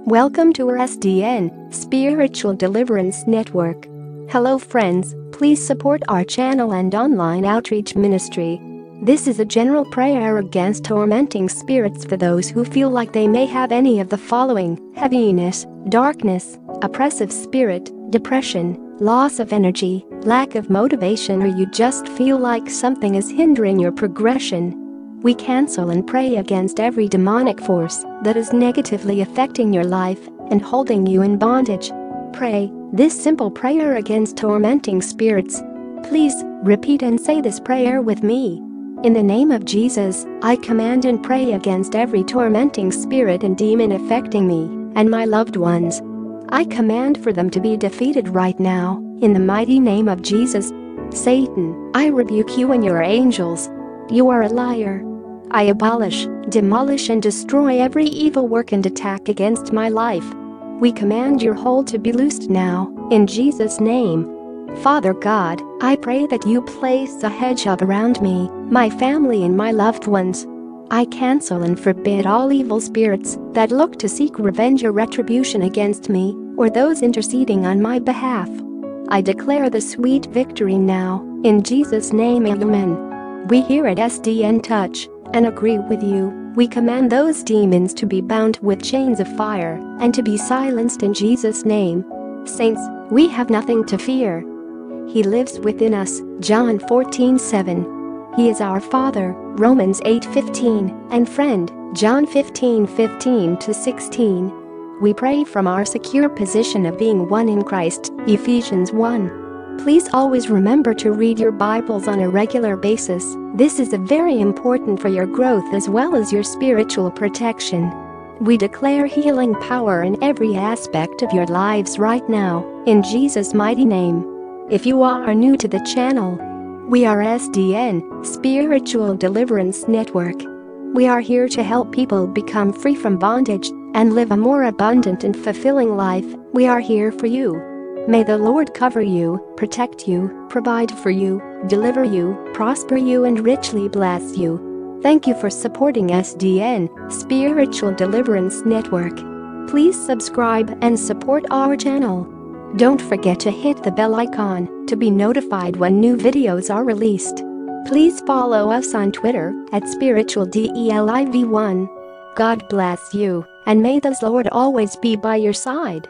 Welcome to our SDN, Spiritual Deliverance Network. Hello friends, please support our channel and online outreach ministry. This is a general prayer against tormenting spirits for those who feel like they may have any of the following: heaviness, darkness, oppressive spirit, depression, loss of energy, lack of motivation, or you just feel like something is hindering your progression. We cancel and pray against every demonic force that is negatively affecting your life and holding you in bondage. Pray this simple prayer against tormenting spirits. Please repeat and say this prayer with me. In the name of Jesus, I command and pray against every tormenting spirit and demon affecting me and my loved ones. I command for them to be defeated right now, in the mighty name of Jesus. Satan, I rebuke you and your angels. You are a liar. I abolish, demolish and destroy every evil work and attack against my life. We command your hold to be loosed now, in Jesus' name. Father God, I pray that you place a hedge up around me, my family and my loved ones. I cancel and forbid all evil spirits that look to seek revenge or retribution against me, or those interceding on my behalf. I declare the sweet victory now, in Jesus' name, amen. We here at SDN touch and agree with you. We command those demons to be bound with chains of fire and to be silenced in Jesus' name. Saints, we have nothing to fear. He lives within us, John 14:7. He is our Father, Romans 8:15, and friend, John 15:15-16. We pray from our secure position of being one in Christ, Ephesians 1. Please always remember to read your Bibles on a regular basis. This is very important for your growth as well as your spiritual protection. We declare healing power in every aspect of your lives right now, in Jesus' mighty name. If you are new to the channel, we are SDN, Spiritual Deliverance Network. We are here to help people become free from bondage and live a more abundant and fulfilling life. We are here for you. May the Lord cover you, protect you, provide for you, deliver you, prosper you and richly bless you. Thank you for supporting SDN, Spiritual Deliverance Network. Please subscribe and support our channel. Don't forget to hit the bell icon to be notified when new videos are released. Please follow us on Twitter at SpiritualDeliv1. God bless you, and may the Lord always be by your side.